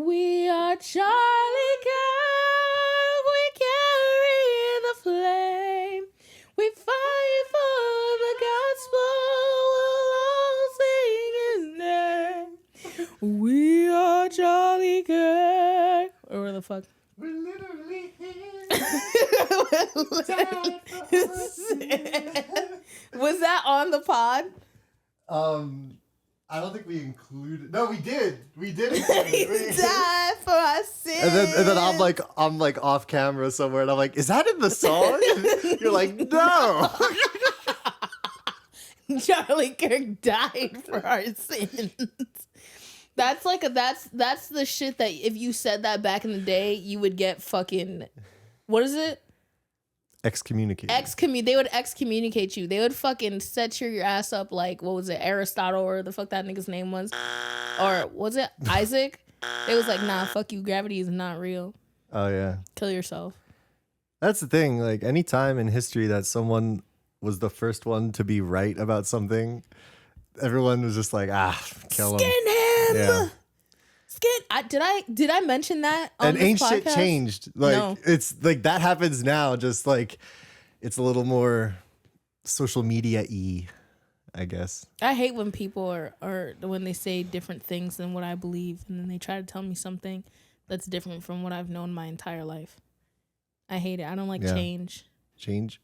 We are Charlie Kirk. We carry the flame. We fight for the gospel. We'll all sing his name. We are Charlie Kirk. Or where the fuck? We're literally here. Was that on the pod? I don't think we included. No, we did. We did include it. Die for our sins. And then I'm like off camera somewhere, and I'm like, "Is that in the song?" You're like, "No." Charlie Kirk died for our sins. That's like that's the shit that if you said that back in the day, you would get fucking, what is it? Excommunicated. They would excommunicate you. They would fucking set your ass up like, what was it, Aristotle or the fuck that nigga's name was? Or was it Isaac? It was like, nah, fuck you. Gravity is not real. Oh, yeah. Kill yourself. That's the thing. Like, any time in history that someone was the first one to be right about something, everyone was just like, kill him. Skin him! Yeah. Did I mention that on and this ain't podcast? shit changed. Like, No. it's like that happens now, just like it's a little more social media-y, I guess. I hate when people are when they say different things than what I believe, and then they try to tell me something that's different from what I've known my entire life. I hate it. I don't like change. Change?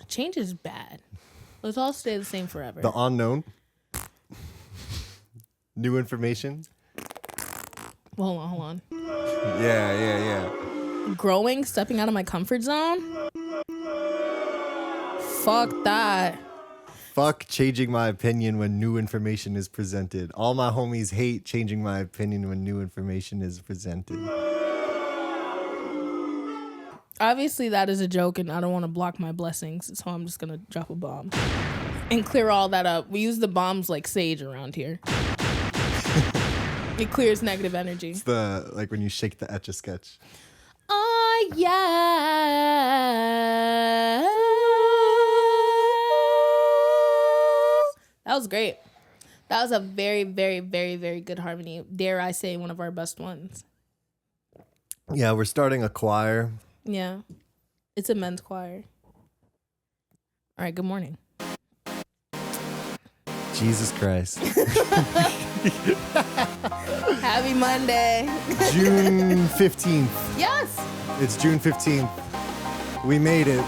Change is bad. Let's all stay the same forever. The unknown? New information? Well, hold on. Yeah. Growing, stepping out of my comfort zone? Fuck that. Fuck changing my opinion when new information is presented. All my homies hate changing my opinion when new information is presented. Obviously, that is a joke, and I don't want to block my blessings, so I'm just going to drop a bomb and clear all that up. We use the bombs like sage around here. It clears negative energy. It's the, like when you shake the Etch-a-Sketch. Oh, yeah. That was great. That was a very, very, very, very good harmony. Dare I say one of our best ones. Yeah, we're starting a choir. Yeah. It's a men's choir. All right, good morning. Jesus Christ. Happy Monday. June 15th. Yes. It's June 15th. We made it.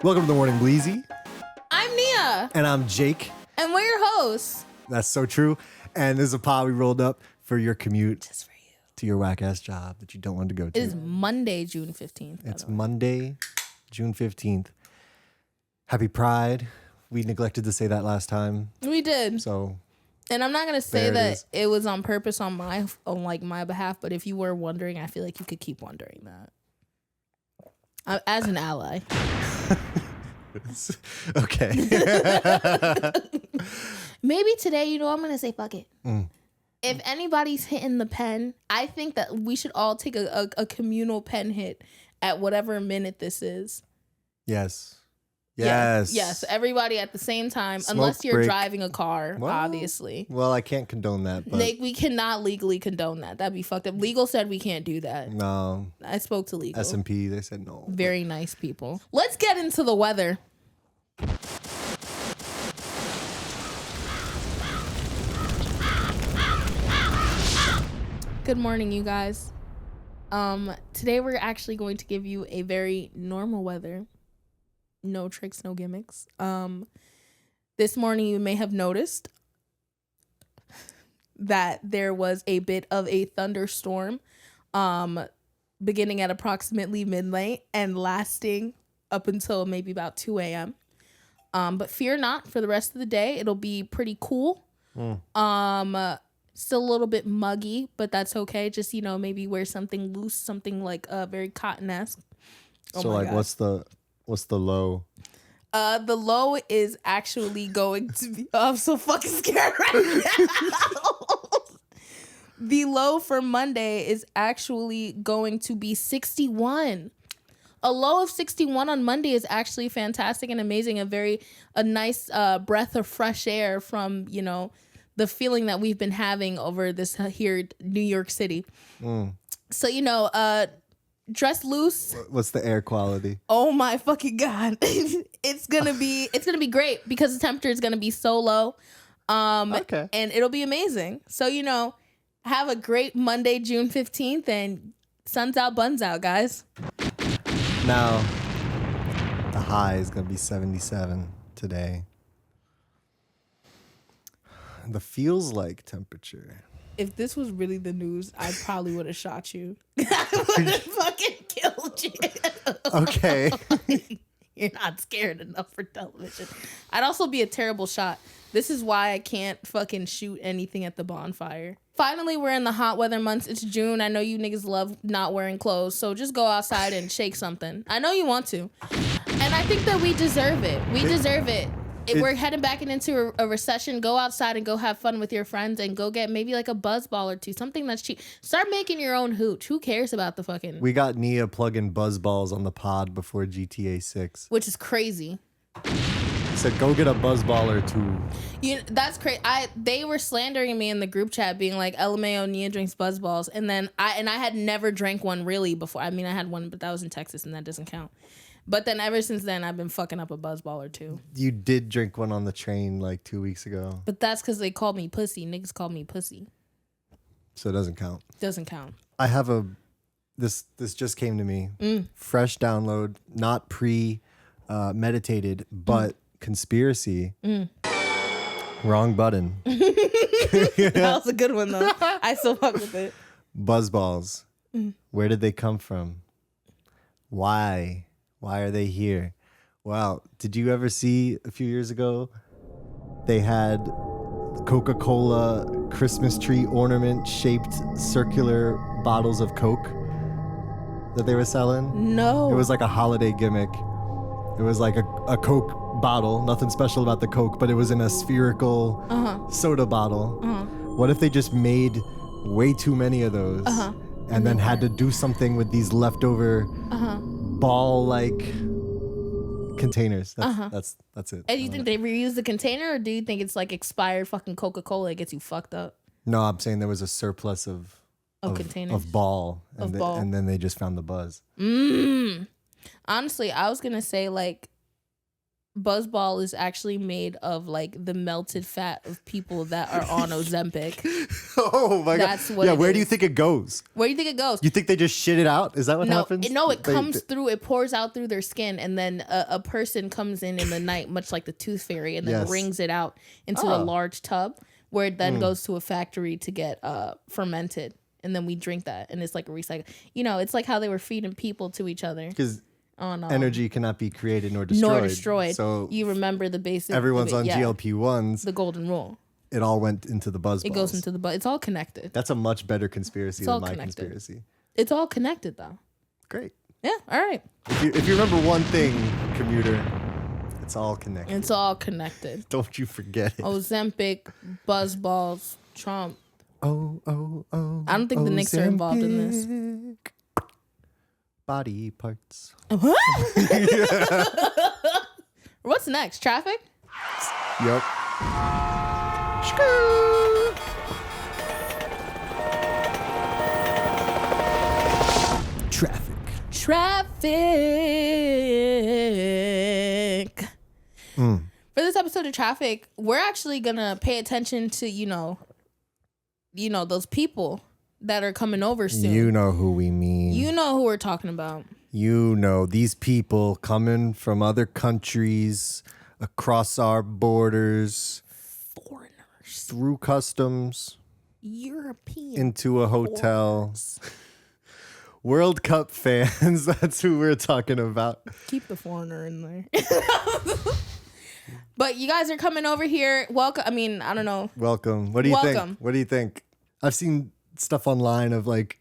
Welcome to the Morning Bleezy. I'm Nia. And I'm Jake. And we're your hosts. That's so true. And this is a pod we rolled up for your commute Just for you. to your whack-ass job that you don't want to go to. It is Monday, June 15th. It's Monday, June 15th. Happy Pride. We neglected to say that last time. We did. So, and I'm not going to say there it that is. it was on purpose on my behalf, but if you were wondering, I feel like you could keep wondering that. As an ally. okay. Maybe today, I'm going to say fuck it. If anybody's hitting the pen, I think that we should all take a communal pen hit at whatever minute this is. Yes. Yes. Everybody at the same time, Smoke unless you're break. driving a car, Well, obviously. Well, I can't condone that. But We cannot legally condone that. That'd be fucked up. Legal said we can't do that. no. I spoke to legal. S&P, they said no. Very nice people. Let's get into the weather. Good morning, you guys. Today we're actually going to give you a very normal weather. No tricks, no gimmicks. This morning you may have noticed that there was a bit of a thunderstorm beginning at approximately midnight and lasting up until maybe about 2 a.m. But fear not, for the rest of the day, it'll be pretty cool. Still a little bit muggy, but that's okay. Just, maybe wear something loose, something like very cotton-esque. So, like, what's the low? The low is actually going to be. Oh, I'm so fucking scared right now. The low for Monday is actually going to be 61. A low of 61 on Monday is actually fantastic and amazing. A nice breath of fresh air from, you know, the feeling that we've been having over this here New York City. So, you know, dress loose. What's the air quality? Oh my fucking God. It's gonna be great because the temperature is gonna be so low. Okay. And it'll be amazing. So, you know, have a great Monday, June 15th, and sun's out, buns out, guys. Now, the high is going to be 77 today. The feels like temperature. If this was really the news, I probably would have shot you. I would have fucking killed you. Okay. You're not scared enough for television. I'd also be a terrible shot. This is why I can't fucking shoot anything at the bonfire. Finally, we're in the hot weather months. It's June. I know you niggas love not wearing clothes, so just go outside and shake something. I know you want to. And I think that we deserve it. We deserve it. If we're heading back into a recession, go outside and go have fun with your friends and go get maybe like a BuzzBall or two, something that's cheap. Start making your own hooch. Who cares about the fucking... We got Nia plugging BuzzBalls on the pod before GTA 6. Which is crazy. He said, go get a BuzzBall or two. That's crazy. They were slandering me in the group chat being like, LMAO, Nia drinks BuzzBalls. And then I had never drank one really before. I mean, I had one, but that was in Texas and that doesn't count. But then ever since then, I've been fucking up a BuzzBall or two. You did drink one on the train like 2 weeks ago. But that's because they called me pussy. Niggas called me pussy. So it doesn't count. Doesn't count. I have this just came to me. Fresh download, not meditated, but conspiracy. Wrong button. That was a good one though. I still fuck with it. BuzzBalls. Where did they come from? Why? Why are they here? Wow. Did you ever see a few years ago they had Coca-Cola Christmas tree ornament shaped circular bottles of Coke that they were selling? No. It was like a holiday gimmick. It was like a Coke bottle, nothing special about the Coke, but it was in a spherical soda bottle. What if they just made way too many of those and then had to do something with these leftover ball-like containers? That's it. And you think they reuse the container, or do you think it's like expired fucking Coca-Cola that gets you fucked up? No, I'm saying there was a surplus of containers of ball, and then they just found the buzz. Honestly, I was gonna say like BuzzBall is actually made of like the melted fat of people that are on Ozempic. Oh my God. That's what yeah, it where is. do you think it goes? Where do you think it goes? You think they just shit it out? Is that what happens? No, it comes through, it pours out through their skin, and then a person comes in the night, much like the Tooth Fairy, and then wrings it out into a large tub where it then goes to a factory to get fermented. And then we drink that, and it's like a recycle. You know, it's like how they were feeding people to each other. Because energy cannot be created nor destroyed. So you remember the basic. Everyone's on GLP-1s. The golden rule. It all went into the BuzzBalls. It goes into the buzz. It's all connected. That's a much better conspiracy than my conspiracy. It's all connected, though. Great. Yeah. All right. If you remember one thing, commuter, it's all connected. It's all connected. Don't you forget it. Ozempic, BuzzBalls, Trump. Oh. I don't think the Knicks are involved in this. Body parts. What? What's next? Traffic? Yep. Traffic. For this episode of Traffic, we're actually gonna pay attention to, you know, those people that are coming over soon. You know who we mean. You know who we're talking about. You know, these people coming from other countries, across our borders, Foreigners. through customs, European. into a hotel. World Cup fans, that's who we're talking about. Keep the foreigner in there. But you guys are coming over here. Welcome. I mean, I don't know. Welcome. What do you think? What do you think? I've seen stuff online of like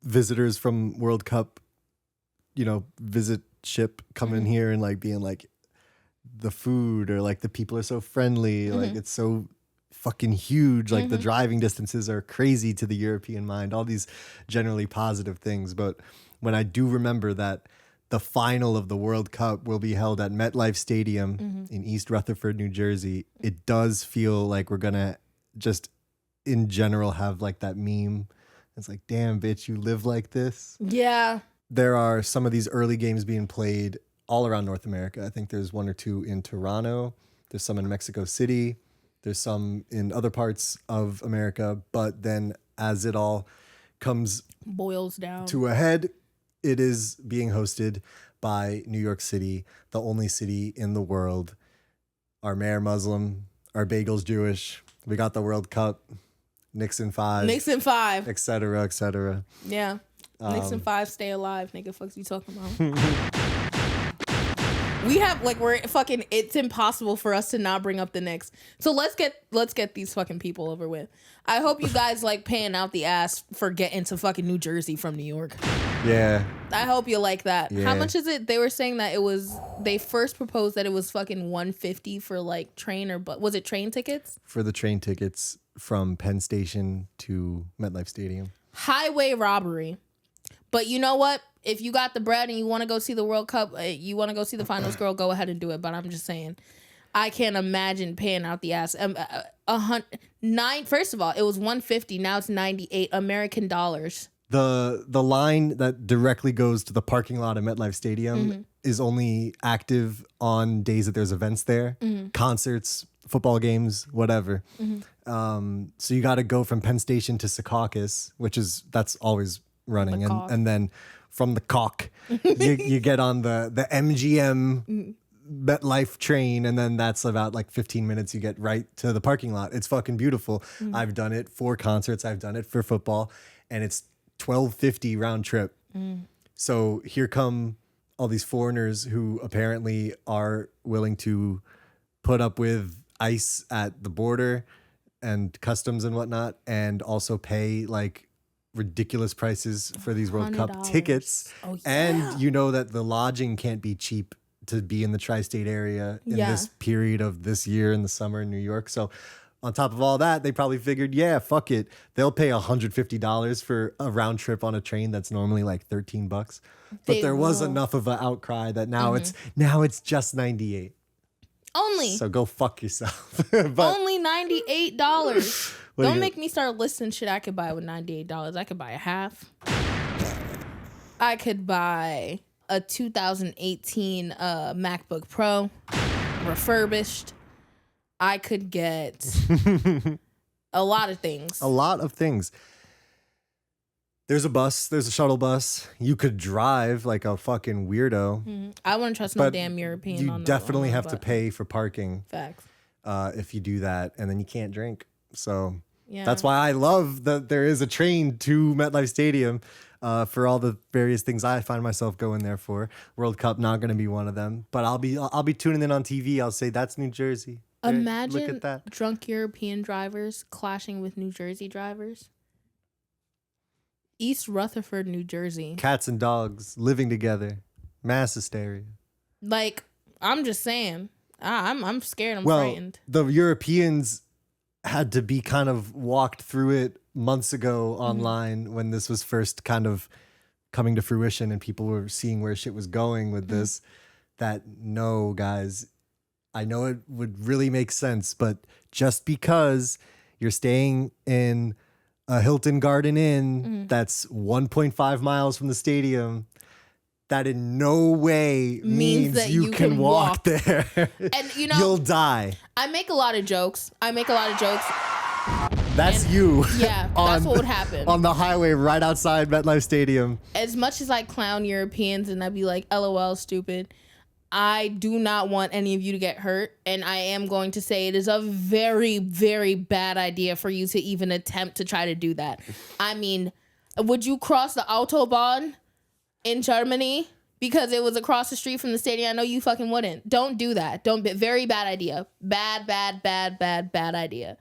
visitors from World Cup, visit ship coming here and like being like, the food or like the people are so friendly. Like it's so fucking huge. Like the driving distances are crazy to the European mind. All these generally positive things. But when I do remember that the final of the World Cup will be held at MetLife Stadium in East Rutherford, New Jersey, it does feel like we're going to just in general have like that meme. It's like, damn, bitch, you live like this. Yeah. There are some of these early games being played all around North America. I think there's 1 or 2 in Toronto. There's some in Mexico City. There's some in other parts of America. But then as it all boils down to a head, it is being hosted by New York City, the only city in the world. Our mayor Muslim, our bagels Jewish. We got the World Cup. Knicks in 5. Knicks in 5. Et cetera, et cetera. Yeah. Knicks in 5, stay alive, nigga. Fuck's you talking about? We have it's impossible for us to not bring up the Knicks. So let's get these fucking people over with. I hope you guys like paying out the ass for getting to fucking New Jersey from New York. Yeah. I hope you like that. Yeah. How much is it? They were saying that they first proposed that it was fucking $150 for like was it train tickets? For the train tickets from Penn Station to MetLife Stadium. Highway robbery. But you know what? If you got the bread and you want to go see the World Cup, you want to go see the finals, girl, go ahead and do it. But I'm just saying, I can't imagine paying out the ass. First of all, it was $150. Now it's $98 American dollars. The line that directly goes to the parking lot at MetLife Stadium is only active on days that there's events there, concerts, football games, whatever. So you got to go from Penn Station to Secaucus, that's always running, and then from the cock, you get on the MGM MetLife train, and then that's about like 15 minutes. You get right to the parking lot. It's fucking beautiful. I've done it for concerts. I've done it for football, and it's $12.50 round trip. So here come all these foreigners who apparently are willing to put up with ICE at the border and customs and whatnot, and also pay like ridiculous prices for these World Cup tickets. Oh, yeah. And you know that the lodging can't be cheap to be in the tri-state area in this period of this year in the summer in New York. So on top of all that, they probably figured, yeah, fuck it. They'll pay $150 for a round trip on a train that's normally like $13. But there was enough of an outcry that now it's just $98. Only. So go fuck yourself. Only $98. Don't make me start listing shit I could buy with $98. I could buy a half. I could buy a 2018 MacBook Pro refurbished. I could get a lot of things. A lot of things. There's a bus. There's a shuttle bus. You could drive like a fucking weirdo. I wouldn't trust no damn European. You definitely have to pay for parking. Facts. If you do that, and then you can't drink. So that's why I love that there is a train to MetLife Stadium for all the various things I find myself going there for. World Cup not going to be one of them, but I'll be tuning in on TV. I'll say that's New Jersey. Imagine look at that. Drunk European drivers clashing with New Jersey drivers. East Rutherford, New Jersey. Cats and dogs living together. Mass hysteria. Like, I'm just saying. I'm scared. I'm frightened. The Europeans had to be kind of walked through it months ago online when this was first kind of coming to fruition and people were seeing where shit was going with this. That, no, guys, I know it would really make sense, but just because you're staying in a Hilton Garden Inn that's 1.5 miles from the stadium, that in no way means that you can walk there. And you'll die. I make a lot of jokes. That's you. Yeah, that's what would happen. On the highway right outside MetLife Stadium. As much as I clown Europeans and I'd be like, LOL, stupid, I do not want any of you to get hurt. And I am going to say it is a very, very bad idea for you to even attempt to try to do that. I mean, would you cross the Autobahn in Germany because it was across the street from the stadium? I know you fucking wouldn't. Don't do that. Very bad idea. Bad idea.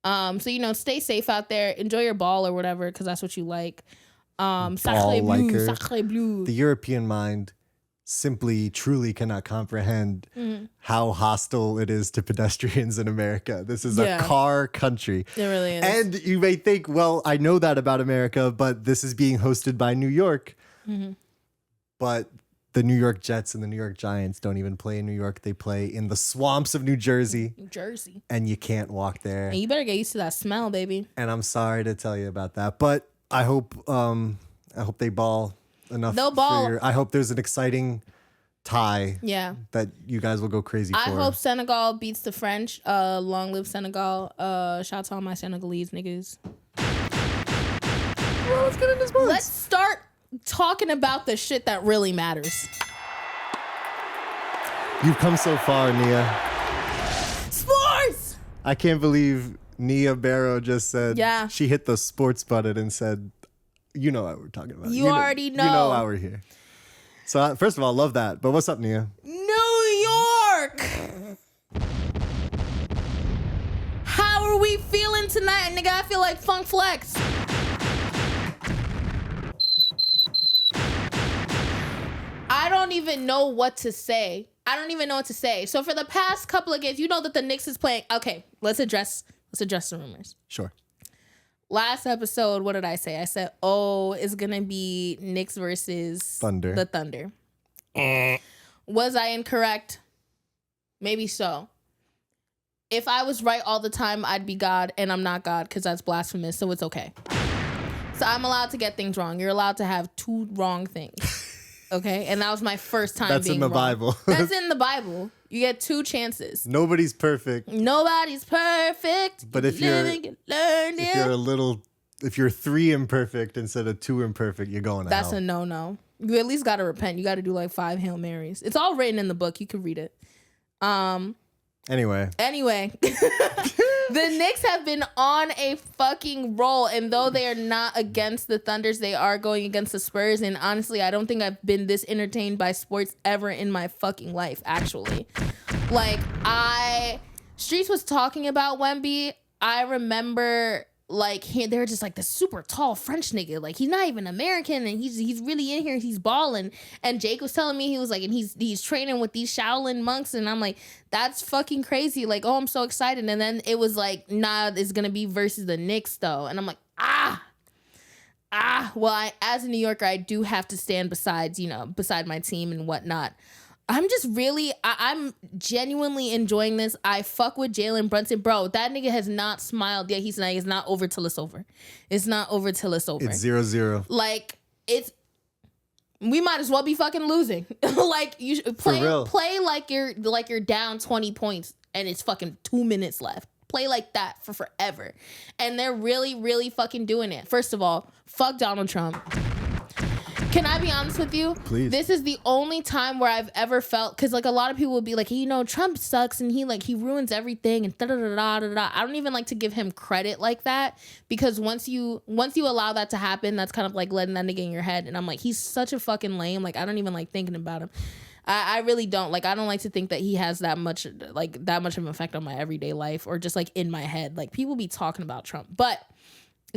So, stay safe out there. Enjoy your ball or whatever, because that's what you like. Sacré bleu. The European mind simply truly cannot comprehend how hostile it is to pedestrians in America. This is a car country. It really is. And you may think, well, I know that about America, but this is being hosted by New York. But the New York Jets and the New York Giants don't even play in New York. They play in the swamps of New Jersey. And you can't walk there. And you better get used to that smell, baby. And I'm sorry to tell you about that, but I hope they ball enough. They'll ball. I hope there's an exciting tie. Yeah. That you guys will go crazy for. I hope Senegal beats the French. Long live Senegal. Shout out to all my Senegalese niggas. Well, let's get into sports. Let's start talking about the shit that really matters. You've come so far, Nia. Sports! I can't believe Nia Barrow just said she hit the sports button and said, you know what we're talking about. You already know. You know why we're here. So first of all, love that. But what's up, Nia? New York! How are we feeling tonight, nigga? I feel like Funk Flex. I don't even know what to say. So for the past couple of games, you know that the Knicks is playing. Okay, let's address the rumors. Sure. Last episode, what did I say? I said, it's going to be Knicks versus Thunder. The Thunder. Was I incorrect? Maybe so. If I was right all the time, I'd be God, and I'm not God because that's blasphemous, so it's okay. So I'm allowed to get things wrong. You're allowed to have 2 wrong things. Okay? And that was my first time That's being in the wrong. Bible. That's in the Bible. You get 2 chances. Nobody's perfect. Nobody's perfect. But if you're 3 imperfect instead of 2 imperfect, you're going to hell. That's a no-no. You at least got to repent. You got to do like 5 Hail Marys. It's all written in the book. You can read it. Anyway. The Knicks have been on a fucking roll, and though they are not against the Thunders, they are going against the Spurs, and honestly, I don't think I've been this entertained by sports ever in my fucking life, actually. Like, Streets was talking about Wemby. I remember, like, they were just like the super tall French nigga. Like, he's not even American, and he's really in here. He's balling. And Jake was telling me, he was like, and he's training with these Shaolin monks, and I'm like, that's fucking crazy. Like, I'm so excited. And then it was like, nah, it's gonna be versus the Knicks though. And I'm like, well, as a New Yorker, I do have to stand beside my team and whatnot. I'm just really, I'm genuinely enjoying this. I fuck with Jalen Brunson. Bro, that nigga has not smiled yet. He's not over till it's over. It's not over till it's over. It's 0-0. Like, we might as well be fucking losing. Like, you should play like you're down 20 points and it's fucking 2 minutes left. Play like that for forever. And they're really, really fucking doing it. First of all, fuck Donald Trump. Can I be honest with you? Please. This is the only time where I've ever felt, because like a lot of people will be like, Trump sucks and he ruins everything and da da da da da da. I don't even like to give him credit like that, because once you allow that to happen, that's kind of like letting that nigga in your head. And I'm like, he's such a fucking lame. Like, I don't even like thinking about him. I really don't. Like, I don't like to think that he has that much of an effect on my everyday life or just like in my head. Like, people be talking about Trump, but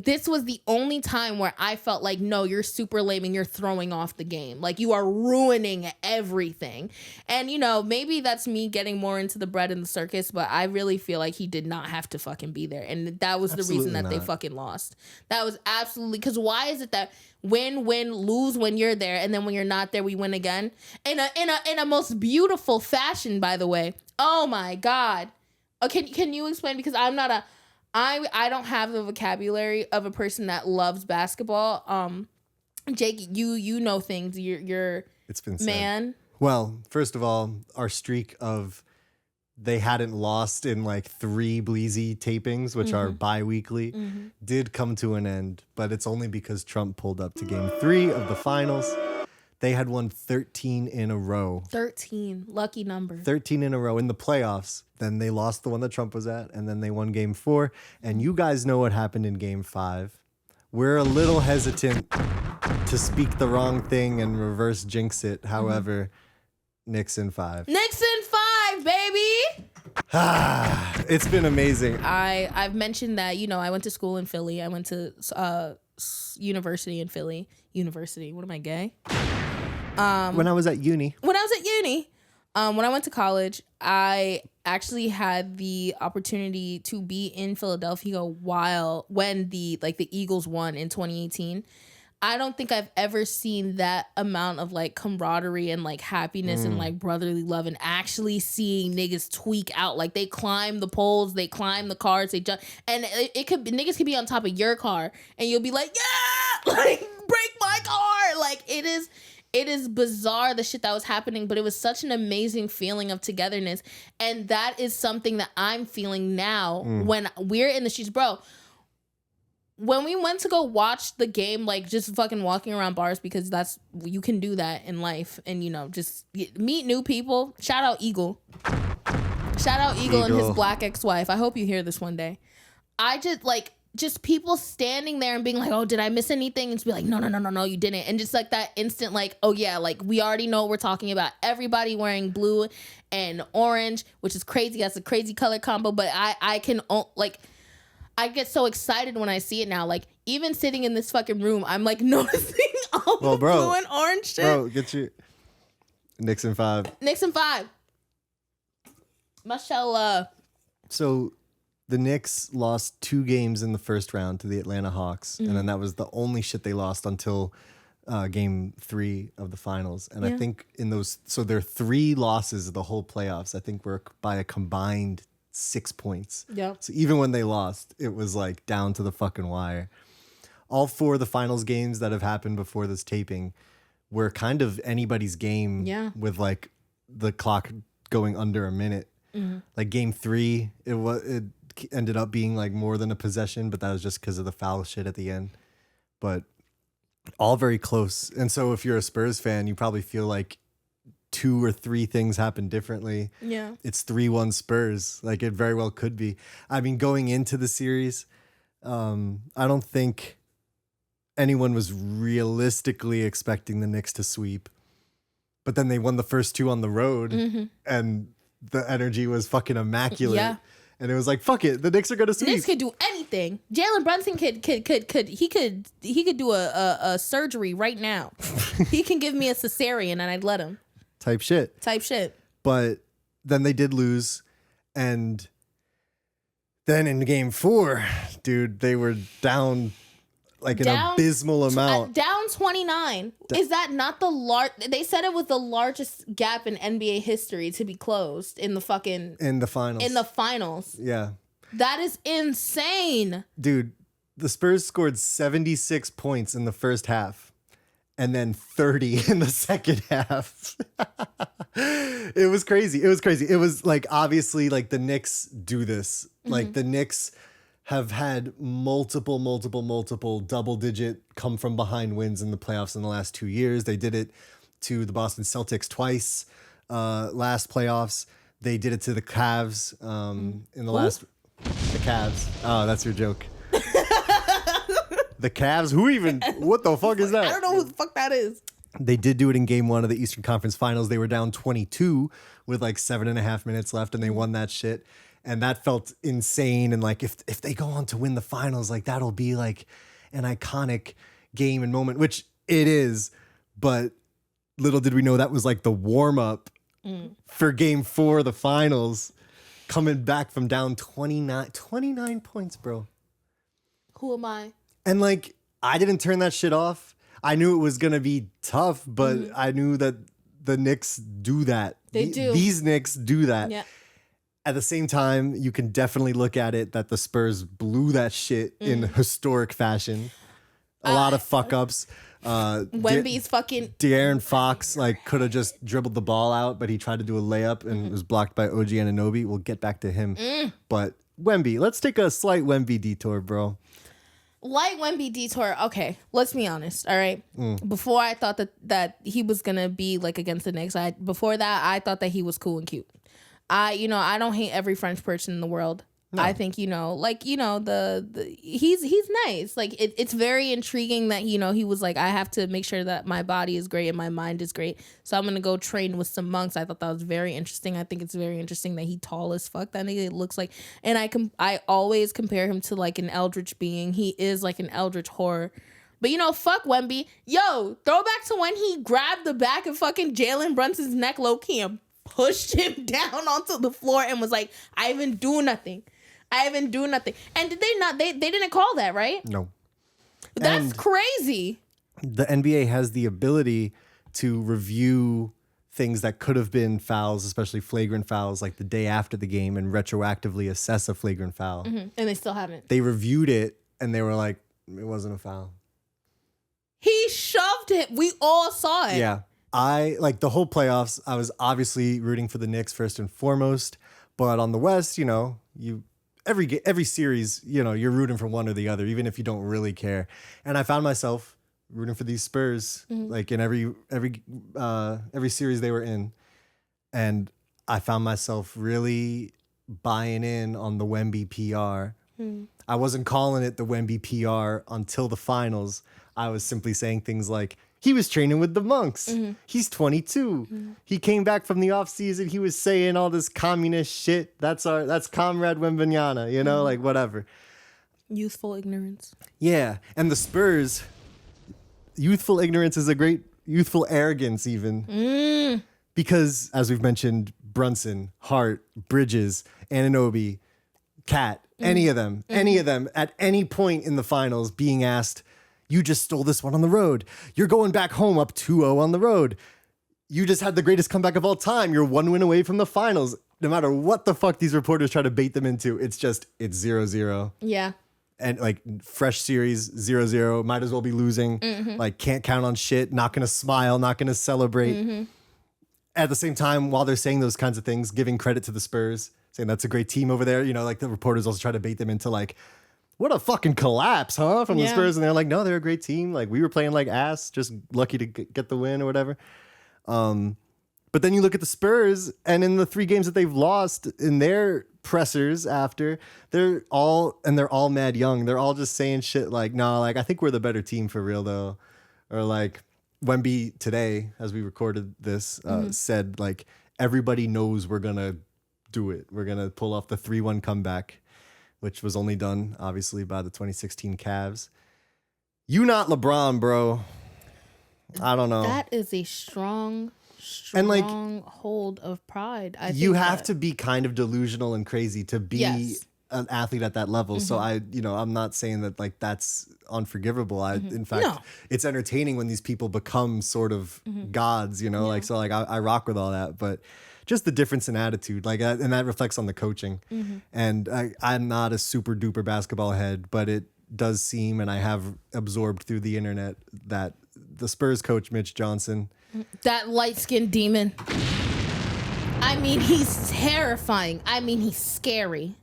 this was the only time where I felt like, no, you're super lame and you're throwing off the game. Like, you are ruining everything. And, maybe that's me getting more into the bread and the circus, but I really feel like he did not have to fucking be there. And that was the reason that they fucking lost. That was absolutely, because why is it that win, lose when you're there, and then when you're not there, we win again? In a most beautiful fashion, by the way. Oh my God. Can you explain? Because I'm not I don't have the vocabulary of a person that loves basketball. Jake, you know things. You're it's been man. Said. Well, first of all, our streak of they hadn't lost in like 3 Bleezy tapings, which are bi-weekly, did come to an end. But it's only because Trump pulled up to game 3 of the finals. They had won 13 in a row. 13. Lucky number. 13 in a row in the playoffs. Then they lost the one that Trump was at, and then they won game 4. And you guys know what happened in game 5. We're a little hesitant to speak the wrong thing and reverse jinx it. However, Knicks in 5. Knicks in 5, baby! It's been amazing. I've mentioned that, I went to school in Philly. I went to university in Philly. University. What am I, gay? When I was at uni. When uni. When I went to college, I actually had the opportunity to be in Philadelphia when the Eagles won in 2018. I don't think I've ever seen that amount of like camaraderie and like happiness and like brotherly love, and actually seeing niggas tweak out. Like they climb the poles, they climb the cars, they jump, and niggas could be on top of your car and you'll be like, yeah, like break my car. Like it is bizarre, the shit that was happening, but it was such an amazing feeling of togetherness. And that is something that I'm feeling now when we're in the streets, bro. When we went to go watch the game, like just fucking walking around bars, because you can do that in life, and just meet new people. Shout out Eagle. Shout out Eagle and his black ex-wife. I hope you hear this one day. I just people standing there and being like, oh, did I miss anything? And just be like, no, you didn't. And just like that instant, like, oh yeah, like we already know what we're talking about. Everybody wearing blue and orange, which is crazy. That's a crazy color combo. But I get so excited when I see it now. Like, even sitting in this fucking room, I'm like noticing all the blue and orange shit. Bro, get you. Knicks in 5. Knicks in 5. Mashallah. So the Knicks lost 2 games in the first round to the Atlanta Hawks. And then that was the only shit they lost until game 3 of the finals. And I think in those, so their 3 losses of the whole playoffs, I think were by a combined 6 points. Yeah. So even when they lost, it was like down to the fucking wire. All 4 of the finals games that have happened before this taping were kind of anybody's game. Yeah. With like the clock going under a minute. Like game 3, it ended up being like more than a possession, but that was just because of the foul shit at the end. But all very close. And so if you're a Spurs fan, you probably feel like 2 or 3 things happen differently. Yeah. It's 3-1 Spurs. Like it very well could be. I mean, going into the series, I don't think anyone was realistically expecting the Knicks to sweep. But then they won the first 2 on the road and the energy was fucking immaculate. Yeah. And it was like, fuck it, the Knicks are gonna sweep. Knicks could do anything. Jalen Brunson could do a surgery right now. He can give me a cesarean and I'd let him. Type shit. But then they did lose, and then in game 4, dude, they were down like an abysmal amount. Down 29. Is that not the they said it was the largest gap in NBA history to be closed in the finals. Yeah. That is insane. Dude, the Spurs scored 76 points in the first half and then 30 in the second half. It was crazy. It was like, obviously, like the Knicks do this. Like the Knicks have had multiple double-digit come-from-behind wins in the playoffs in the last 2 years. They did it to the Boston Celtics twice last playoffs. They did it to the Cavs in the last... The Cavs. Oh, that's your joke. The Cavs? Who even... What the fuck is that? I don't know who the fuck that is. They did do it in game 1 of the Eastern Conference Finals. They were down 22 with like 7.5 minutes left, and they won that shit. And that felt insane. And like, if they go on to win the finals, like that'll be like an iconic game and moment, which it is. But little did we know that was like the warm up for game 4 of the finals, coming back from down 29 points, bro. Who am I? And like, I didn't turn that shit off. I knew it was going to be tough, but I knew that the Knicks do that. They do. These Knicks do that. Yeah. At the same time, you can definitely look at it that the Spurs blew that shit in historic fashion. A lot of fuck ups. Wemby's fucking... De'Aaron Fox like could have just dribbled the ball out, but he tried to do a layup and was blocked by OG Anunoby. We'll get back to him. But Wemby, let's take a slight Wemby detour, bro. Light Wemby detour. Okay, let's be honest. All right. Before I thought that he was gonna be like against the Knicks. Before that, I thought that he was cool and cute. I don't hate every French person in the world. No. I think, he's nice. Like it's very intriguing that, he was like, I have to make sure that my body is great and my mind is great. So I'm going to go train with some monks. I thought that was very interesting. I think it's very interesting that he tall as fuck. That nigga looks like, and I always compare him to like an eldritch being. He is like an eldritch horror. But fuck Wemby. Yo, throwback to when he grabbed the back of fucking Jalen Brunson's neck low-key and pushed him down onto the floor and was like, I didn't do nothing. And did they not? They didn't call that, right? No. That's crazy. The NBA has the ability to review things that could have been fouls, especially flagrant fouls, like the day after the game, and retroactively assess a flagrant foul. And they still haven't. They reviewed it and they were like, it wasn't a foul. He shoved it. We all saw it. Yeah. I like the whole playoffs. I was obviously rooting for the Knicks first and foremost, but on the West, every series, you're rooting for one or the other, even if you don't really care. And I found myself rooting for these Spurs, like in every series they were in, and I found myself really buying in on the Wemby PR. I wasn't calling it the Wemby PR until the finals. I was simply saying things like, he was training with the monks. He's 22. He came back from the offseason. He was saying all this communist shit. That's Comrade Wembanyama, like whatever. Youthful ignorance. Yeah. And the Spurs, youthful ignorance is a great youthful arrogance even. Because as we've mentioned, Brunson, Hart, Bridges, Anunoby, Cat, any of them at any point in the finals being asked, you just stole this one on the road. You're going back home up 2-0 on the road. You just had the greatest comeback of all time. You're 1 win away from the finals. No matter what the fuck these reporters try to bait them into, it's 0-0. Yeah. And like fresh series, 0-0. Might as well be losing. Like can't count on shit. Not going to smile. Not going to celebrate. At the same time, while they're saying those kinds of things, giving credit to the Spurs, saying that's a great team over there. Like the reporters also try to bait them into like, what a fucking collapse, huh? From the Spurs. And they're like, no, they're a great team. Like we were playing like ass, just lucky to get the win or whatever. But then you look at the Spurs, and in the 3 games that they've lost in their pressers after, they're all mad young. They're all just saying shit like, no, like I think we're the better team for real though. Or like Wemby today, as we recorded this, said like, everybody knows we're going to do it. We're going to pull off the 3-1 comeback, which was only done, obviously, by the 2016 Cavs. You not LeBron, bro. I don't know. That is a strong and like, hold of pride. You have to be kind of delusional and crazy to be an athlete at that level. So I'm not saying that like that's unforgivable. In fact, it's entertaining when these people become sort of gods, like, so like I rock with all that, but just the difference in attitude, like, and that reflects on the coaching. And I'm not a super duper basketball head, but it does seem, and I have absorbed through the internet, that the Spurs coach, Mitch Johnson, that light-skinned demon. I mean, he's terrifying. I mean, he's scary.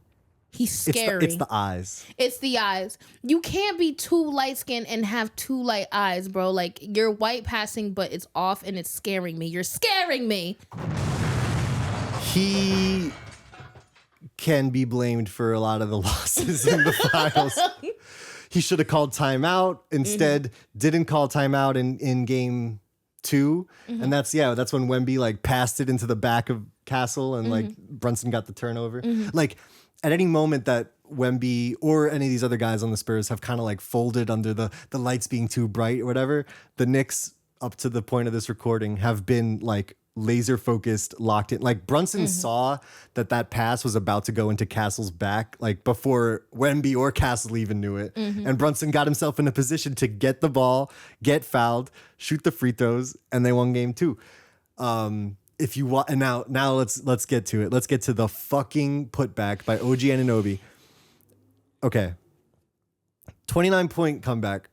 He's scary. It's the eyes. It's the eyes. You can't be too light-skinned and have too light eyes, bro. Like, you're white passing, but it's off and it's scaring me. You're scaring me. He can be blamed for a lot of the losses in the finals. He should have called timeout. Instead, didn't call timeout in game 2. And that's when Wemby like passed it into the back of Castle and like Brunson got the turnover. Like at any moment that Wemby or any of these other guys on the Spurs have kind of like folded under the lights being too bright or whatever, the Knicks up to the point of this recording have been like laser focused, locked in. Like Brunson saw that pass was about to go into Castle's back, like before Wemby or Castle even knew it. And Brunson got himself in a position to get the ball, get fouled, shoot the free throws, and they won game 2. If you want, and now let's get to it. Let's get to the fucking putback by OG Anunoby. Okay, 29-point comeback.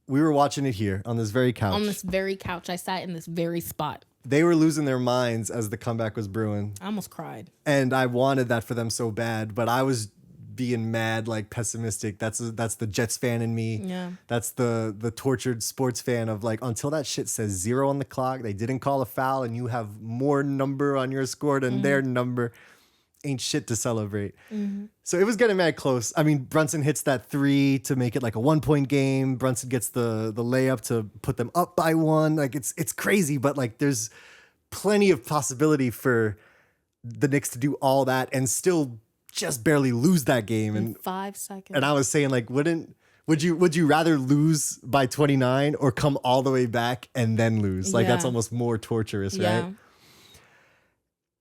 We were watching it here on this very couch. On this very couch, I sat in this very spot. They were losing their minds as the comeback was brewing. I almost cried. And I wanted that for them so bad, but I was being mad, like pessimistic. That's the Jets fan in me. Yeah. That's the tortured sports fan of like, until that shit says 0 on the clock, they didn't call a foul, and you have more number on your score than their number, ain't shit to celebrate. So it was getting mad close. I mean, Brunson hits that 3 to make it like a 1-point game. Brunson gets the layup to put them up by 1. Like it's crazy, but like there's plenty of possibility for the Knicks to do all that and still just barely lose that game. In 5 seconds. And I was saying like, wouldn't Would you rather lose by 29 or come all the way back and then lose? Like, that's almost more torturous, right?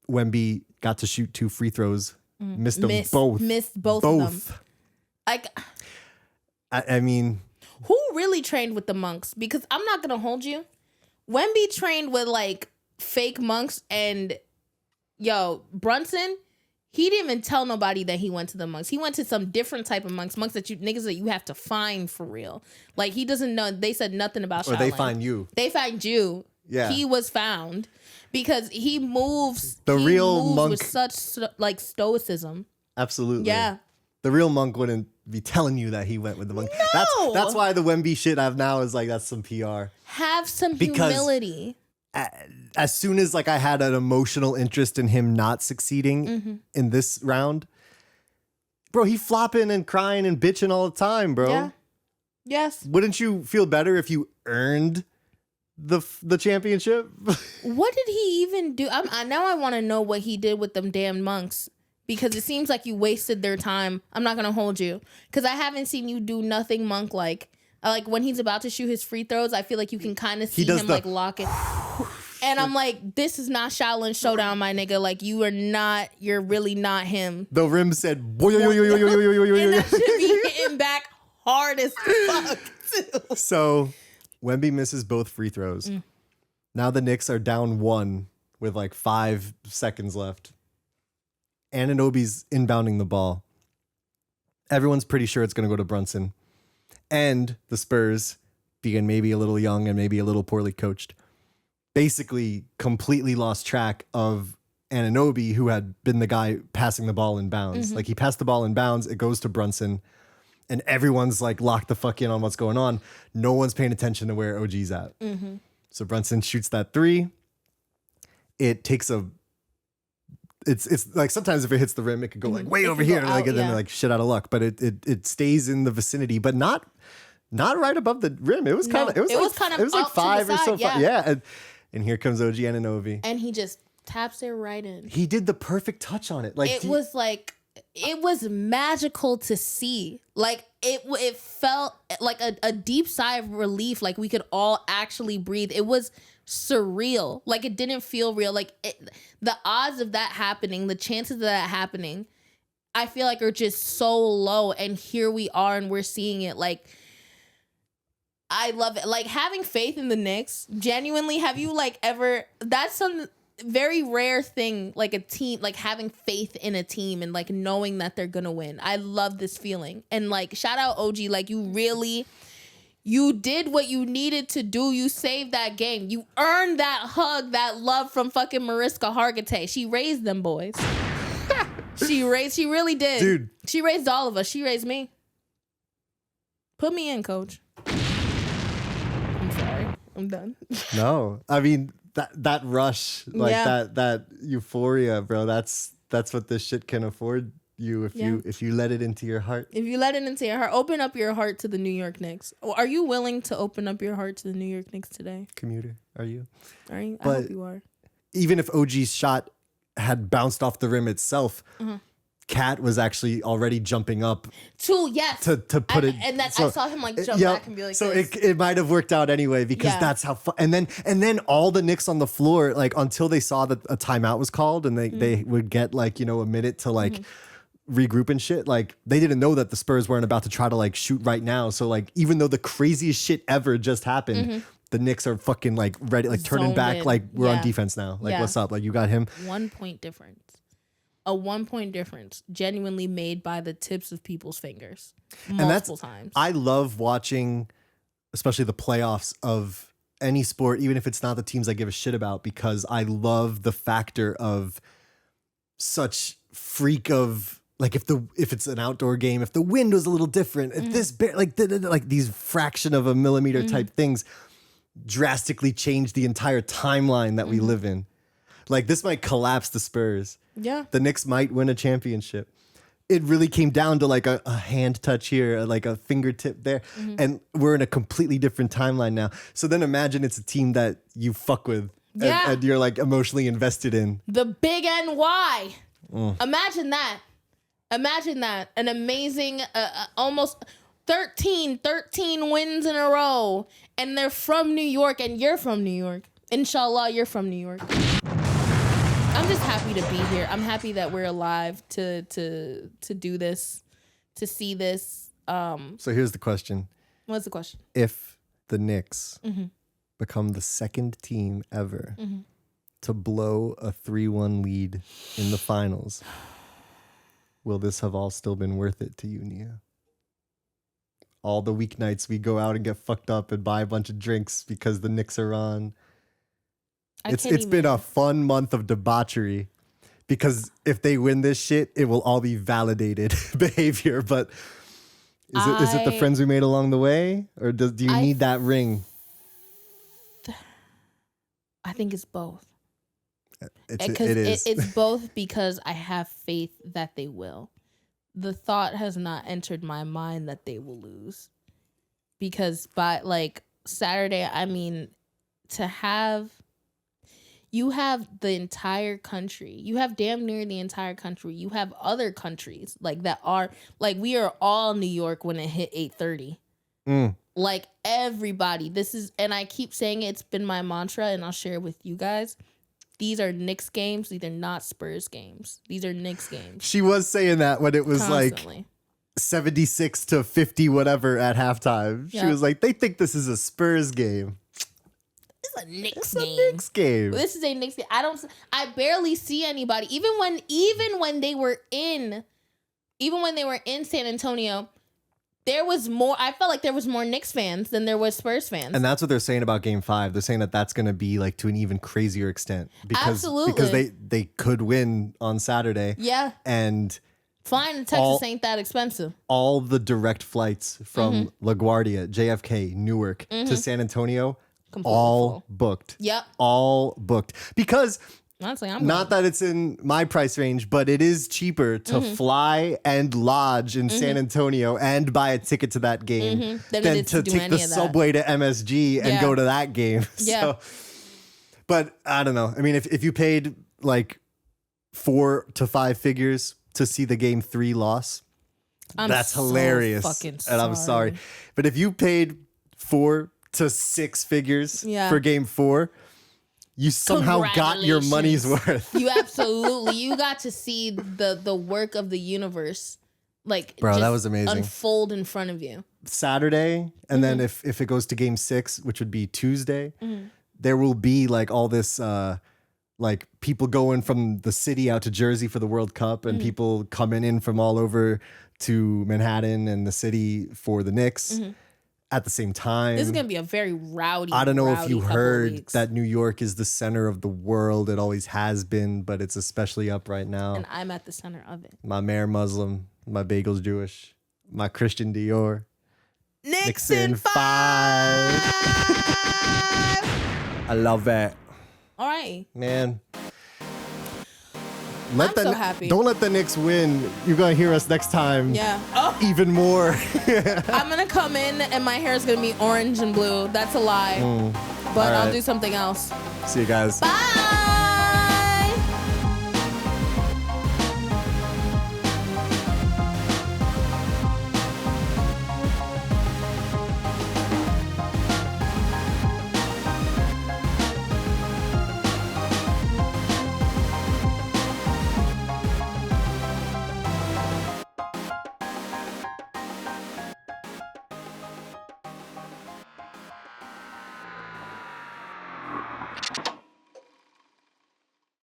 Wemby got to shoot 2 free throws, missed them both. Missed both of them. Like, I mean, who really trained with the monks? Because I'm not gonna hold you. Wemby trained with like fake monks, and Brunson, he didn't even tell nobody that he went to the monks. He went to some different type of monks that niggas that you have to find for real. Like, he doesn't know. They said nothing about Shaolin. Or they find you. They find you. Yeah. He was found because he moves. The real monk with such like stoicism. Absolutely. Yeah. The real monk wouldn't be telling you that he went with the monk. No. That's why the Wemby shit I have now is like, that's some PR. Have some humility. As soon as like I had an emotional interest in him not succeeding in this round, bro, he flopping and crying and bitching all the time, bro. Yeah. Yes. Wouldn't you feel better if you earned the championship? What did he even do? Now I want to know what he did with them damn monks, because it seems like you wasted their time. I'm not gonna hold you, because I haven't seen you do nothing monk like. Like, when he's about to shoot his free throws, I feel like you can kind of see him like lock it. And I'm like, this is not Shaolin Showdown, my nigga. Like, you're really not him. The rim said, boy, And that should be hitting back hard as fuck, too. So, Wemby misses both free throws. Now the Knicks are down 1 with like 5 seconds left. Anunoby's inbounding the ball. Everyone's pretty sure it's going to go to Brunson. And the Spurs, being maybe a little young and maybe a little poorly coached, basically completely lost track of Anunoby, who had been the guy passing the ball in bounds. Like, he passed the ball in bounds, it goes to Brunson, and everyone's like locked the fuck in on what's going on. No one's paying attention to where OG's at. So Brunson shoots that 3. It takes it's like, sometimes if it hits the rim, it could go like way over here, like, and then like shit out of luck. But it stays in the vicinity, but not right above the rim. It was kind of like 5 or so. Yeah. And here comes OG Anunoby, and he just taps it right in. He did the perfect touch on it. Like, it was magical to see. Like, it felt like a deep sigh of relief. Like, we could all actually breathe. It was surreal. Like, it didn't feel real. Like, the odds of that happening, the chances of that happening, I feel like are just so low. And here we are, and we're seeing it. Like, I love it. Like, having faith in the Knicks. Genuinely, have you like ever? That's some very rare thing. Like, a team, like having faith in a team and like knowing that they're gonna win. I love this feeling. And like, shout out OG. Like, you did what you needed to do. You saved that game. You earned that hug, that love from fucking Mariska Hargitay. She raised them boys. She really did. Dude. She raised all of us. She raised me. Put me in, coach. I'm sorry. I'm done. No, I mean, that rush, like that euphoria, bro, that's what this shit can afford you if you let it into your heart. If you let it into your heart, open up your heart to the New York Knicks. Are you willing to open up your heart to the New York Knicks today? Commuter, are you? Are you? I hope you are. Even if OG's shot had bounced off the rim itself, Cat was actually already jumping up to put it, and then I saw him like jump back and be like, so it might have worked out anyway, because that's how and then all the Knicks on the floor, like, until they saw that a timeout was called and they would get like, a minute to like regroup and shit, like, they didn't know that the Spurs weren't about to try to like shoot right now. So like, even though the craziest shit ever just happened, the Knicks are fucking like ready, like turning back, like, we're on defense now, like, what's up, like, you got him. 1 point difference. A 1 point difference genuinely made by the tips of people's fingers multiple times. I love watching, especially the playoffs of any sport, even if it's not the teams I give a shit about, because I love the factor of such freak of, like, if it's an outdoor game, if the wind was a little different, if this like these fraction of a millimeter type things drastically change the entire timeline that we live in. Like, this might collapse the Spurs. Yeah. The Knicks might win a championship. It really came down to like a hand touch here, like a fingertip there. And we're in a completely different timeline now. So then imagine it's a team that you fuck with and you're like emotionally invested in. The big NY. Imagine that. Imagine that. An amazing, almost 13 wins in a row. And they're from New York, and you're from New York. Inshallah, you're from New York. I'm just happy to be here. I'm happy that we're alive to do this, to see this. So here's the question. What's the question? If the Knicks become the second team ever to blow a 3-1 lead in the finals, will this have all still been worth it to you, Nia? All the weeknights we go out and get fucked up and buy a bunch of drinks because the Knicks are on. It's been a fun month of debauchery because if they win this shit, it will all be validated behavior. But is it the friends we made along the way, or do you need that ring? I think it's both. It is. It's both because I have faith that they will. The thought has not entered my mind that they will lose, because by like Saturday, I mean, you have the entire country. You have damn near the entire country. You have other countries like that are like, we are all New York when it hit 8:30. Like everybody. And I keep saying it, it's been my mantra, and I'll share it with you guys. These are Knicks games. These are not Spurs games. These are Knicks games. She was saying that when it was Constantly. like 76 to 50 whatever at halftime. She was like, they think this is a Spurs game. It's a Knicks It's game. a Knicks game. This is a Knicks game. I barely see anybody. Even when they were in San Antonio, there was more. I felt like there was more Knicks fans than there was Spurs fans. And that's what they're saying about Game 5. They're saying that that's going to be like to an even crazier extent because they could win on Saturday. Yeah. And flying to Texas ain't that expensive. All the direct flights from LaGuardia, JFK, Newark to San Antonio, Completely all full. booked. Yep. All booked. Because honestly, not that it's in my price range, but it is cheaper to fly and lodge in San Antonio and buy a ticket to that game than to take the subway to MSG and go to that game. Yeah. So, but I don't know. I mean, if you paid like 4 to 5 figures to see the Game 3 loss, that's hilarious. Fucking and I'm sorry. But if you paid 4 to 6 figures for Game 4, you somehow got your money's worth. You absolutely. You got to see the work of the universe, like, bro, that was amazing, unfold in front of you. Saturday, and then if it goes to Game 6, which would be Tuesday, there will be like all this like people going from the city out to Jersey for the World Cup, and people coming in from all over to Manhattan and the city for the Knicks. At the same time, this is gonna be a very rowdy. I don't know if you heard that New York is the center of the world. It always has been, but it's especially up right now. And I'm at the center of it. My mayor Muslim, my bagel's Jewish, my Christian Dior. Knicks in 5. I love that. All right, man. I'm so happy. Don't let the Knicks win. You're gonna hear us next time. Yeah. Oh. Even more. I'm gonna come in and my hair is gonna be orange and blue. That's a lie. But I'll do something else. See you guys. Bye.